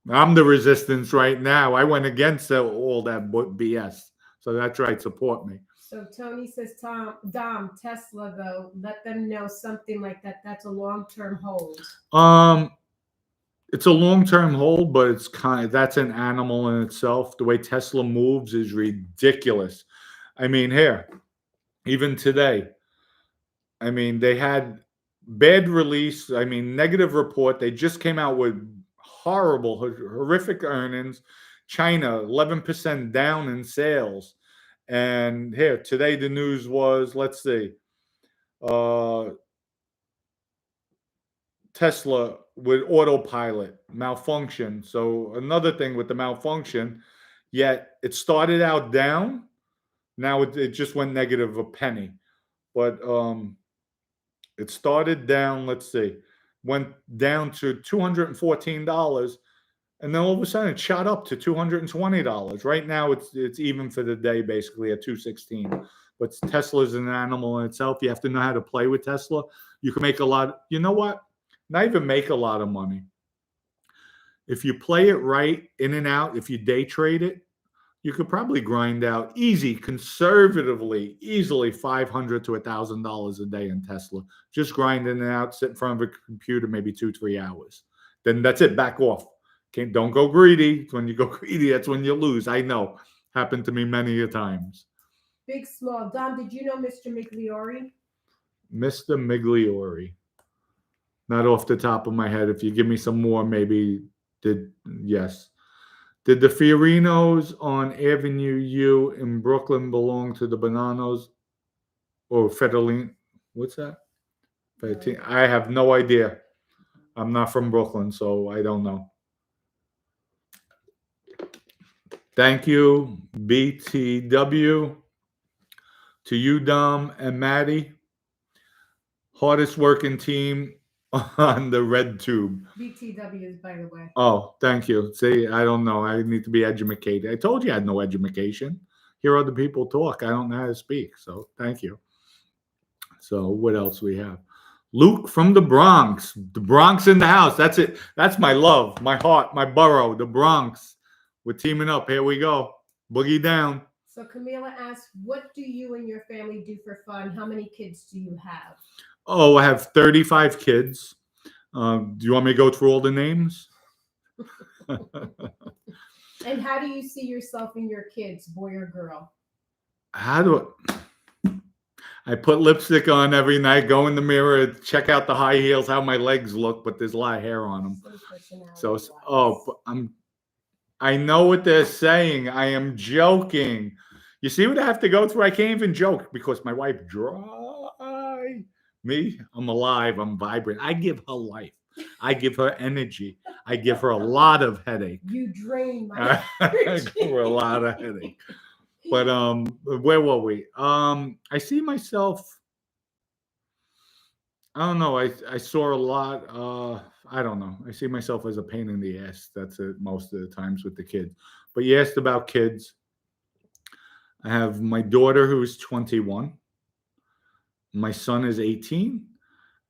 I'm the resistance right now. I went against all that BS. So that's right. Support me. So Tony says, Dom, Tesla though, let them know something like that. That's a long-term hold. Um, it's a long-term hold, but it's that's an animal in itself. The way Tesla moves is ridiculous. I mean, here, even today, I mean, they had bad release. I mean, negative report. They just came out with horrible, horrific earnings. China, 11% down in sales. And here, today, the news was, let's see, uh, Tesla with autopilot malfunction. So another thing with the malfunction, yet it started out down. Now it just went negative a penny. But it started down, let's see, went down to $214, and then all of a sudden it shot up to $220. Right now it's even for the day, basically at 216. But Tesla's an animal in itself. You have to know how to play with Tesla. You can make a lot. You know what? Not even make a lot of money. If you play it right, in and out, if you day trade it, you could probably grind out easy, conservatively, easily $500 to $1,000 a day in Tesla. Just grinding it out, sit in front of a computer, maybe 2-3 hours. Then that's it. Back off. Don't go greedy. When you go greedy, that's when you lose. I know. Happened to me many a times. Big Small. Dom, did you know Mr. Migliori? Mr. Migliori. Not off the top of my head. If you give me some more, maybe yes. Did the Fiorinos on Avenue U in Brooklyn belong to the Bananos or Federline? What's that? I have no idea. I'm not from Brooklyn, so I don't know. Thank you, BTW, to you, Dom and Maddie. Hardest working team on the red tube. BTWs, by the way. Oh, thank you. See, I don't know. I need to be educated. I told you I had no education. Hear other people talk. I don't know how to speak. So thank you. So what else we have? Luke from the Bronx. The Bronx in the house. That's it. That's my love, my heart, my borough, the Bronx. We're teaming up. Here we go. Boogie down. So Camila asks, what do you and your family do for fun? How many kids do you have? Oh, I have 35 kids. Do you want me to go through all the names? And how do you see yourself and your kids, boy or girl? How do I put lipstick on every night, go in the mirror, check out the high heels, how my legs look, but there's a lot of hair on them. So, I know what they're saying. I am joking. You see what I have to go through? I can't even joke because my wife dry. Me, I'm alive. I'm vibrant. I give her life. I give her energy. I give her a lot of headache. You drain my I give her a lot of headache. But where were we? I see myself. I don't know. I saw a lot. I don't know. I see myself as a pain in the ass. That's it most of the times with the kids. But you asked about kids. I have my daughter who's 21. My son is 18.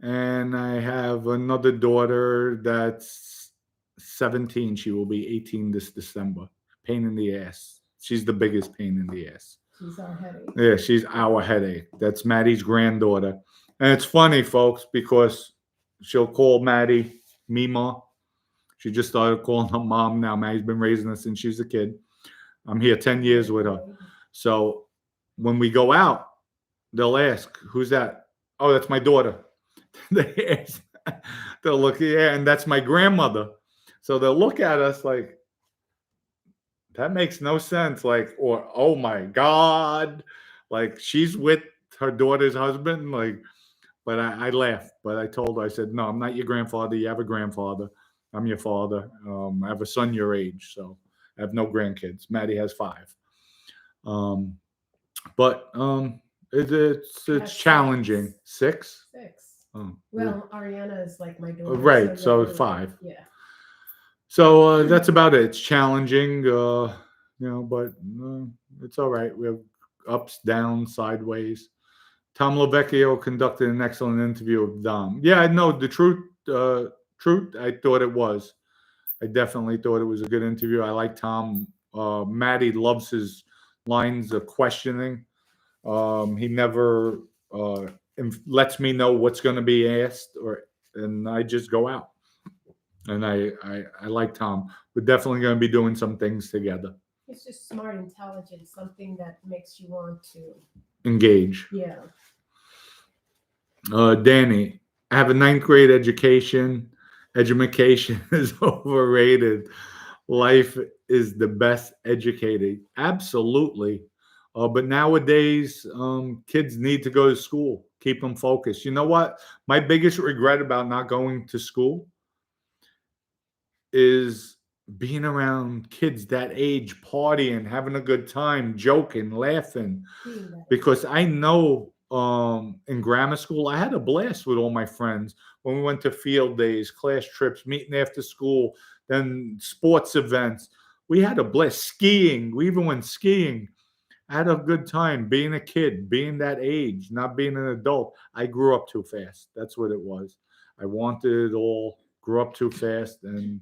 And I have another daughter that's 17. She will be 18 this December. Pain in the ass. She's the biggest pain in the ass. She's our headache. Yeah, she's our headache. That's Maddie's granddaughter. And it's funny, folks, because she'll call Maddie Mima. She just started calling her mom now. Maddie's been raising her since she's a kid. I'm here 10 years with her. So when we go out, they'll ask, who's that? Oh, that's my daughter. They'll look, yeah, and that's my grandmother. So they'll look at us like, that makes no sense. Like, or, oh my God, like she's with her daughter's husband. Like, but I laughed, but I told her, I said, no, I'm not your grandfather. You have a grandfather. I'm your father. I have a son your age. So I have no grandkids. Maddie has 5. But it's challenging. 6? 6. Oh, well, Ariana is like my daughter. Right. So 5. Yeah. So that's about it. It's challenging, but it's all right. We have ups, downs, sideways. Tom Lavecchio conducted an excellent interview of Dom. Yeah, I know the truth. I thought it was. I definitely thought it was a good interview. I like Tom. Maddie loves his lines of questioning. He never lets me know what's going to be asked, and I just go out. And I like Tom. We're definitely going to be doing some things together. It's just smart, intelligent, something that makes you want to engage. Yeah. Danny, I have a ninth grade education. Education is overrated. Life is the best educated. Absolutely. But nowadays, kids need to go to school. Keep them focused. You know what? My biggest regret about not going to school is being around kids that age, partying, having a good time, joking, laughing. Because I know in grammar school, I had a blast with all my friends when we went to field days, class trips, meeting after school, then sports events. We had a blast. Skiing. We even went skiing. I had a good time being a kid, being that age, not being an adult. I grew up too fast. That's what it was. I wanted it all, grew up too fast, and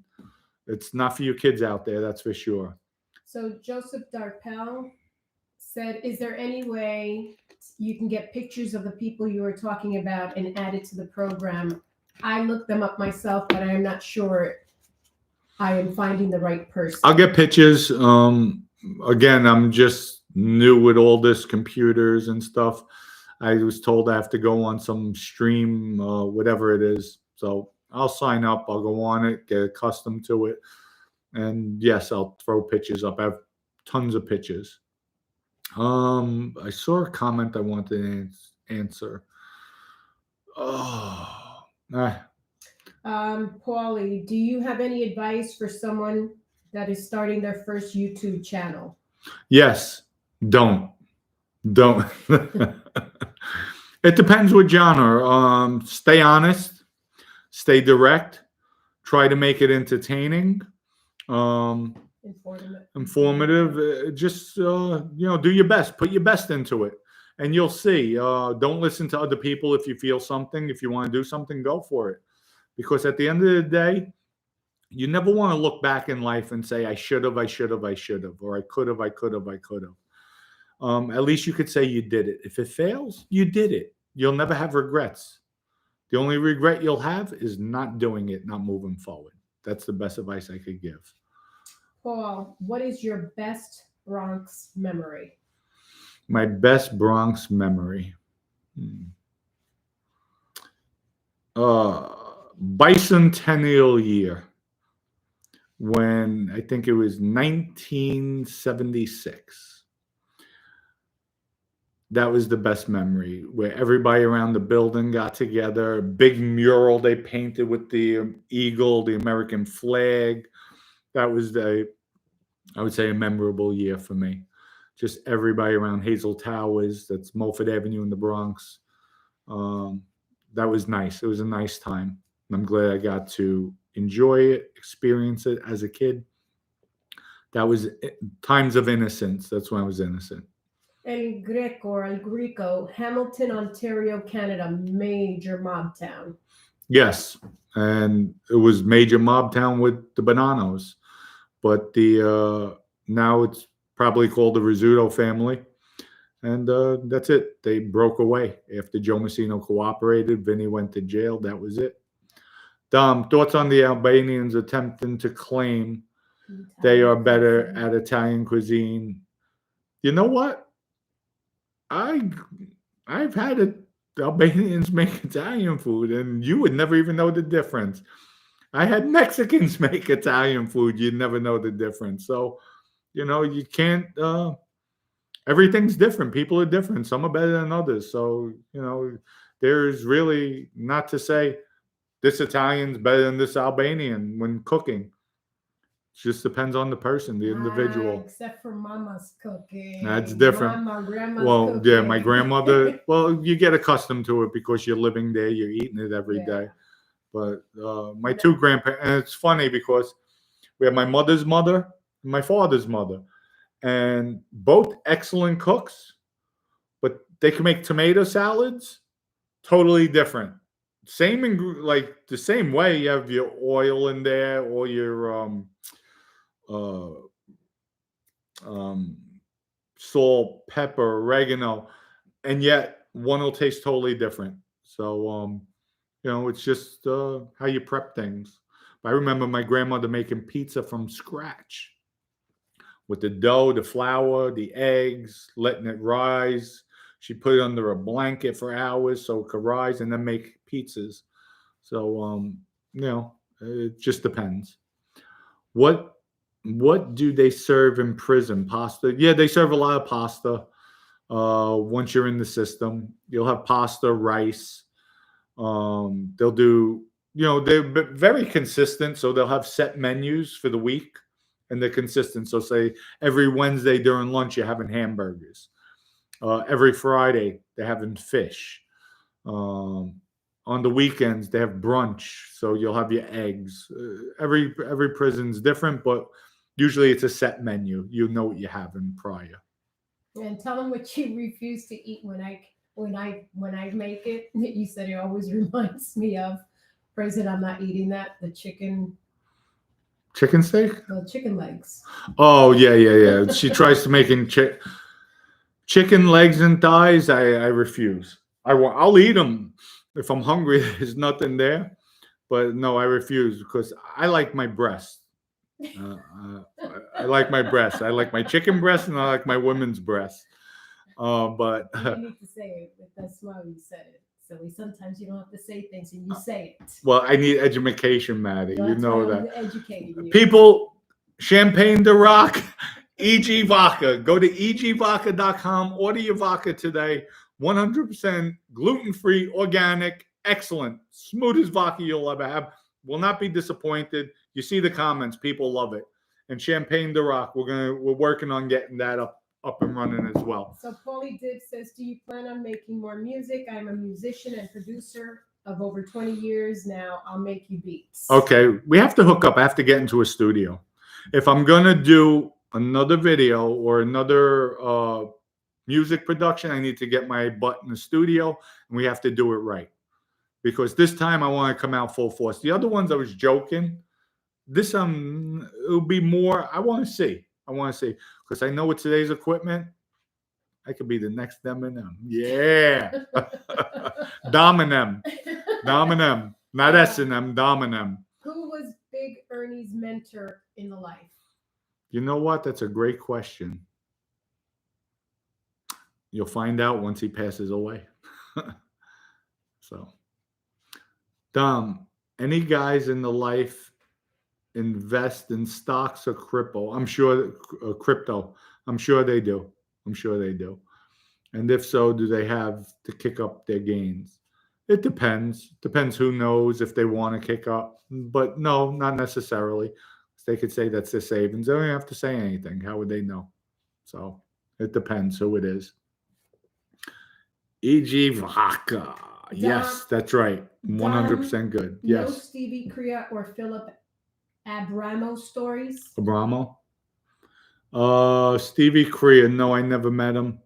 it's not for you kids out there, that's for sure. So Joseph Darpel said, is there any way you can get pictures of the people you were talking about and add it to the program? I looked them up myself, but I am not sure I am finding the right person. I'll get pictures. Again, I'm just new with all this computers and stuff. I was told I have to go on some stream, whatever it is. So I'll sign up. I'll go on it, get accustomed to it. And yes, I'll throw pictures up. I have tons of pictures. I saw a comment I wanted to answer. Oh, Paulie, do you have any advice for someone that is starting their first YouTube channel? Yes. Don't. It depends what genre. Stay honest. Stay direct. Try to make it entertaining. Informative. Just do your best. Put your best into it, and you'll see. Don't listen to other people. If you feel something, if you want to do something, go for it. Because at the end of the day, you never want to look back in life and say, I should have, or I could have, I could have. At least you could say you did it. If it fails, you did it. You'll never have regrets. The only regret you'll have is not doing it, not moving forward. That's the best advice I could give. Paul, what is your best Bronx memory? My best Bronx memory. Bicentennial year, when I think it was 1976. That was the best memory, where everybody around the building got together. Big mural they painted with the eagle, the American flag. That was I would say, a memorable year for me. Just everybody around Hazel Towers, that's Mulford Avenue in the Bronx. That was nice. It was a nice time. I'm glad I got to enjoy it, experience it as a kid. That was times of innocence. That's when I was innocent. El Greco, Hamilton, Ontario, Canada, major mob town. Yes, and it was major mob town with the Bonanos, but now it's probably called the Rizzuto family, and that's it. They broke away after Joe Messino cooperated. Vinny went to jail. That was it. Thoughts on the Albanians attempting to claim they are better at Italian cuisine? You know what? I've had Albanians make Italian food, and you would never even know the difference. I had Mexicans make Italian food. You'd never know the difference. So, you can't. Everything's different. People are different. Some are better than others. So, there's really not to say this Italian's better than this Albanian when cooking. It just depends on the person, the individual. Except for Mama's cooking. That's different. Grandma's well, cooking. yeah, my grandmother. Well, you get accustomed to it because you're living there. You're eating it every day. But my two grandparents, and it's funny because we have my mother's mother and my father's mother, and both excellent cooks, but they can make tomato salads totally different. same like the same way. You have your oil in there, or your uh, um, salt, pepper, oregano, and yet one will taste totally different. So it's just how you prep things. I remember my grandmother making pizza from scratch with the dough, the flour, the eggs, letting it rise. She put it under a blanket for hours so it could rise, and then make pizzas. So it just depends. What what do they serve in prison? Pasta? Yeah, they serve a lot of pasta. Once you're in the system, you'll have pasta, rice. They'll do, they're very consistent. So they'll have set menus for the week, and they're consistent. So say every Wednesday during lunch, you're having hamburgers. Every Friday, they're having fish. Um, on the weekends, they have brunch. So you'll have your eggs. Every prison's different, but usually it's a set menu. You know what you're having prior. And tell them what you refuse to eat when I make it. You said it always reminds me of prison. I'm not eating that. The chicken Steak? chicken legs. Oh yeah. She tries to making chicken legs and thighs. I refuse. I'll eat them if I'm hungry. There's nothing there, but no, I refuse because I like my breast. Uh, I like my breast. I like my chicken breast, and I like my women's breast. But You need to say it with that smile. You said it. Silly. Sometimes you don't have to say things, and you say it. well, I need education, Maddie. You That's know why I'm that. educating you. People, Champagne de Rock, EG Vodka. Go to egvodka.com. Order your vodka today. 100% gluten-free, organic, excellent, smoothest vodka you'll ever have. Will not be disappointed. You see the comments, people love it. And Champagne de Rock, we're working on getting that up and running as well. So Paulie Dib says, do you plan on making more music? I'm a musician and producer of over 20 years now. I'll make you beats. Okay, we have to hook up. I have to get into a studio. If I'm gonna do another video or another music production, I need to get my butt in the studio, and we have to do it right. Because this time I want to come out full force. The other ones I was joking. This it'll be more. I want to see because I know with today's equipment, I could be the next Eminem. Yeah, Dominem, not S&M, Dominem. Who was Big Ernie's mentor in the life? You know what? That's a great question. You'll find out once he passes away. So, Dom, any guys in the life invest in stocks or crypto? I'm sure crypto. I'm sure they do. And if so, do they have to kick up their gains? It depends. Depends who knows if they want to kick up. But no, not necessarily. They could say that's their savings. They don't have to say anything. How would they know? So it depends who it is. E.G. Vodka. Yes, that's right. 100% good. Yes. No Stevie Crea or Philip Abramo stories? Abramo? Stevie Crea. No, I never met him.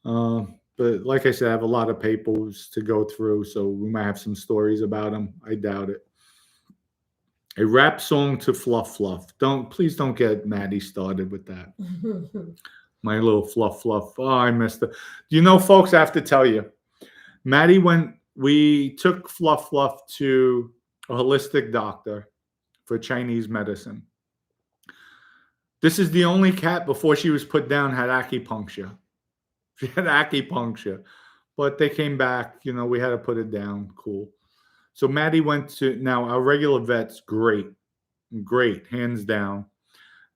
But like I said, I have a lot of papers to go through, so we might have some stories about him. I doubt it. A rap song to Fluff. Please don't get Maddie started with that. My little Fluff. Oh, I missed it. You know, folks, I have to tell you, Maddie, when we took Fluff to a holistic doctor for Chinese medicine. This is the only cat before she was put down had acupuncture. She had acupuncture, but they came back. We had to put it down. Cool. So Maddie went to, now our regular vet's great, hands down.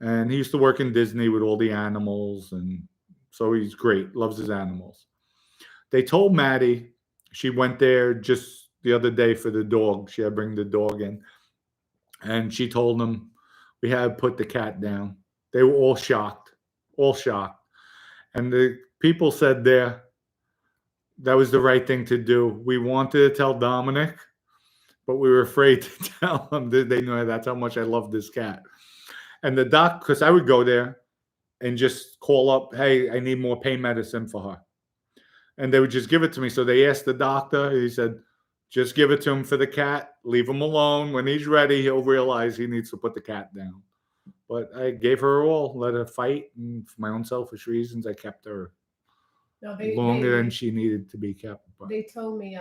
And he used to work in Disney with all the animals. And so he's great, loves his animals. They told Maddie, she went there just the other day for the dog. She had to bring the dog in. And she told them we had to put the cat down. They were all shocked. And the people said that was the right thing to do. We wanted to tell Dominic, but we were afraid to tell him. They know that's how much I love this cat. And the doc, because I would go there and just call up, hey, I need more pain medicine for her. And they would just give it to me. So they asked the doctor. He said, Just give it to him for the cat. Leave him alone. When he's ready, he'll realize he needs to put the cat down. But I gave her all, let her fight, and for my own selfish reasons, I kept her No, longer than she needed to be kept. But. They told me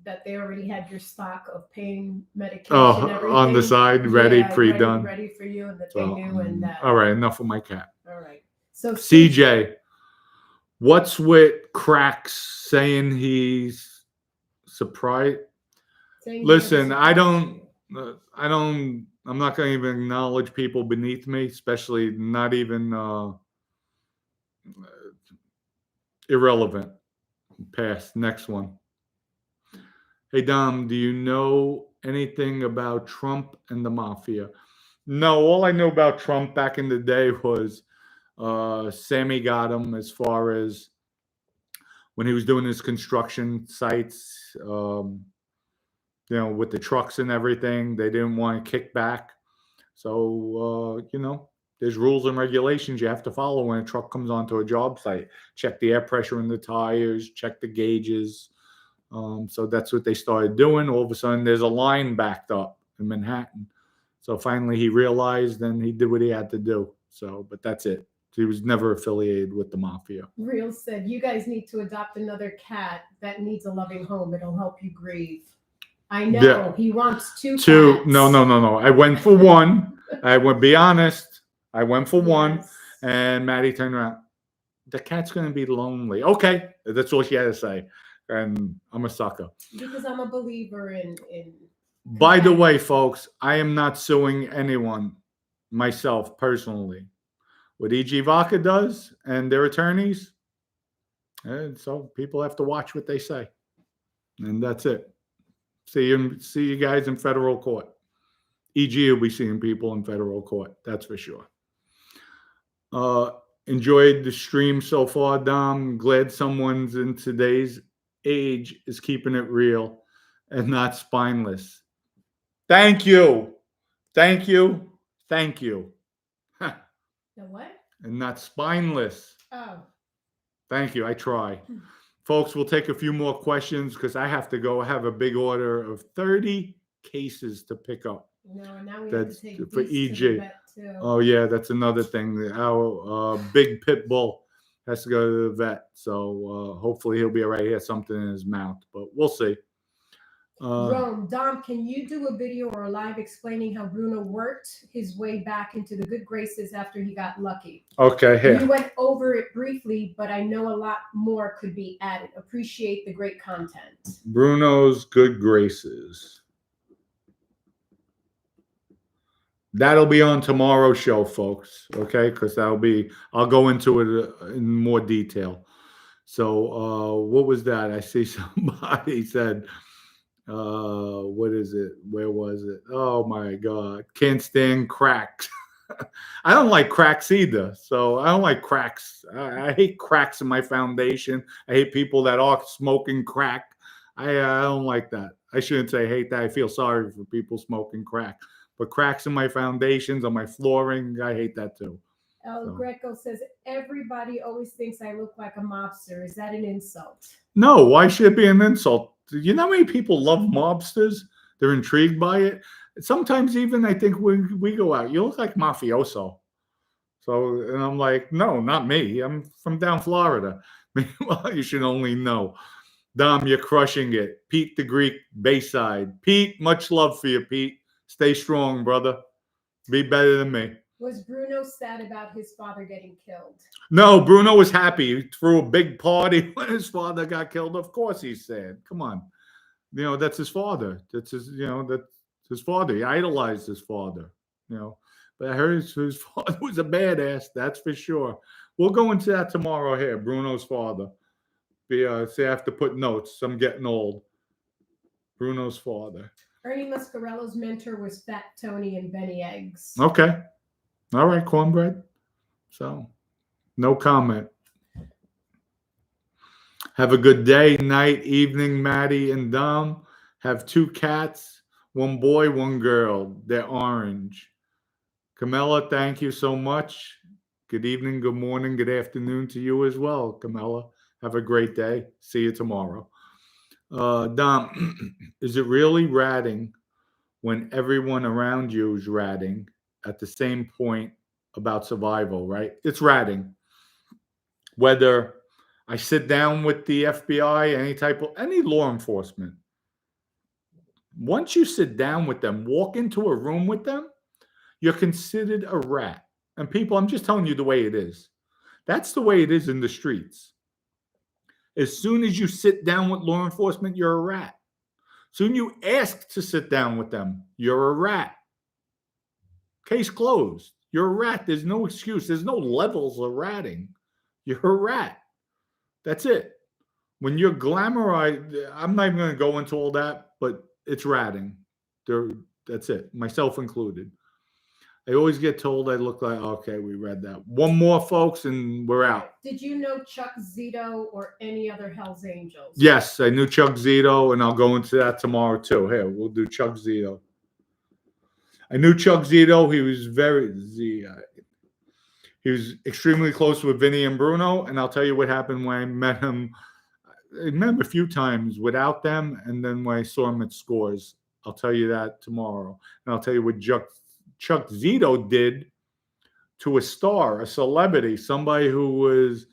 that they already had your stock of pain medication. Oh, everything on the side, ready, pre-done. ready for you, and that So, they knew. And that. All right, enough of my cat. All right. So CJ, what's with Cracks saying he's surprised? Listen, I'm not going to even acknowledge people beneath me, especially not even irrelevant. Pass. Next one. Hey, Dom, do you know anything about Trump and the Mafia? No, all I know about Trump back in the day was Sammy got him as far as when he was doing his construction sites, with the trucks and everything. They didn't want to kick back. So, there's rules and regulations you have to follow when a truck comes onto a job site. Check the air pressure in the tires, check the gauges. So that's what they started doing. All of a sudden, there's a line backed up in Manhattan. So finally, he realized and he did what he had to do. So, but that's it. He was never affiliated with the Mafia. Real said, you guys need to adopt another cat that needs a loving home. It'll help you grieve. I know. Yeah. He wants two cats. No. I went for one. Be honest. I went for one. And Maddie turned around. The cat's going to be lonely. Okay. That's all she had to say. And I'm a sucker. Because I'm a believer in By the way, folks, I am not suing anyone, myself personally. What E.G. Vodka does and their attorneys, and so people have to watch what they say. And that's it. See you guys in federal court. E.G. will be seeing people in federal court. That's for sure. Enjoyed the stream so far, Dom. Glad someone's in today's age is keeping it real and not spineless. Thank you. The what? And not spineless. Oh. Thank you. I try. Folks, we'll take a few more questions because I have to go. I have a big order of 30 cases to pick up. No, now we have to take for EG. To the vet too. Oh, yeah, that's another thing. Our big pit bull has to go to the vet. So hopefully he'll be all right. He has something in his mouth, but we'll see. Rome, Dom, can you do a video or a live explaining how Bruno worked his way back into the good graces after he got lucky? Okay, here. You went over it briefly, but I know a lot more could be added. Appreciate the great content. Bruno's good graces. That'll be on tomorrow's show, folks. Okay, because I'll go into it in more detail. So what was that? I see somebody said, what is it? Where was it? Oh my God. Can't stand cracks. I don't like cracks either. So I don't like cracks. I hate cracks in my foundation. I hate people that are smoking crack. I don't like that. I shouldn't say hate that. I feel sorry for people smoking crack. But cracks in my foundations, on my flooring, I hate that too. El Greco says, everybody always thinks I look like a mobster. Is that an insult? No, why should it be an insult? You know how many people love mobsters? They're intrigued by it. Sometimes even I think when we go out, you look like mafioso. So, and I'm like, no, not me. I'm from down Florida. Meanwhile, you should only know. Dom, you're crushing it. Pete the Greek, Bayside. Pete, much love for you, Pete. Stay strong, brother. Be better than me. Was Bruno sad about his father getting killed? No, Bruno was happy. He threw a big party when his father got killed. Of course he's sad. Come on. That's his father. That's his father. He idolized his father. But I heard his father was a badass. That's for sure. We'll go into that tomorrow here. Bruno's father. See, I have to put notes. I'm getting old. Bruno's father. Ernie Muscarello's mentor was Fat Tony and Benny Eggs. Okay. All right, cornbread. So, no comment. Have a good day, night, evening, Maddie and Dom. Have 2 cats, 1 boy, 1 girl. They're orange. Camilla, thank you so much. Good evening, good morning, good afternoon to you as well, Camilla. Have a great day. See you tomorrow. Dom, is it really ratting when everyone around you is ratting at the same point about survival, right? It's ratting. Whether I sit down with the FBI, any law enforcement, once you sit down with them, walk into a room with them, you're considered a rat. And people, I'm just telling you the way it is. That's the way it is in the streets. As soon as you sit down with law enforcement, you're a rat. Soon you ask to sit down with them, you're a rat. Case closed. You're a rat. There's no excuse. There's no levels of ratting. You're a rat. That's it. When you're glamorized, I'm not even going to go into all that, but it's ratting. That's it, myself included. I always get told I look like, okay, we read that. One more, folks, and we're out. Did you know Chuck Zito or any other Hell's Angels? Yes, I knew Chuck Zito, and I'll go into that tomorrow too. Here, we'll do Chuck Zito. I knew Chuck Zito. He was extremely close with Vinny and Bruno, and I'll tell you what happened when I met him. I met him a few times without them, and then when I saw him at Scores, I'll tell you that tomorrow. And I'll tell you what Chuck Zito did to a star, a celebrity, somebody who was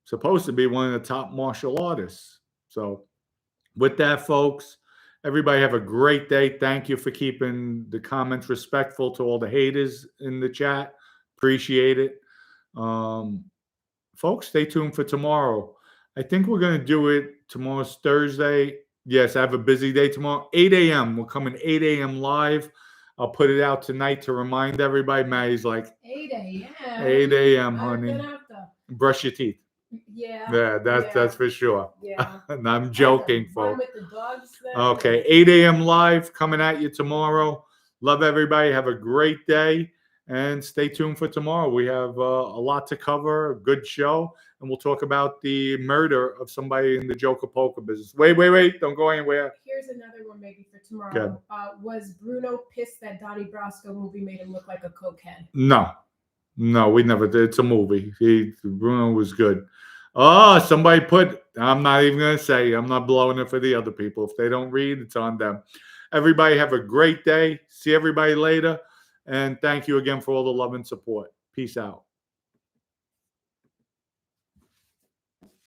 supposed to be one of the top martial artists. So with that, folks, everybody have a great day. Thank you for keeping the comments respectful to all the haters in the chat. Appreciate it. Folks, stay tuned for tomorrow. I think we're going to do it. Tomorrow's Thursday. Yes, I have a busy day tomorrow. 8 a.m. We're coming 8 a.m. live. I'll put it out tonight to remind everybody. Maddie's like, 8 a.m. 8 a.m., I'm honey. gonna have to. Brush your teeth. Yeah. That's for sure. Yeah. And I'm joking, Run folks. with the dogs then. Okay, 8 a.m. live coming at you tomorrow. Love everybody. Have a great day. And stay tuned for tomorrow. We have a lot to cover, a good show. And we'll talk about the murder of somebody in the Joker poker business. Wait. Don't go anywhere. Here's another one maybe for tomorrow. Was Bruno pissed that Donnie Brasco movie made him look like a cokehead? No, we never did. It's a movie. Bruno was good. Oh, somebody I'm not even going to say. I'm not blowing it for the other people. If they don't read, it's on them. Everybody have a great day. See everybody later. And thank you again for all the love and support. Peace out.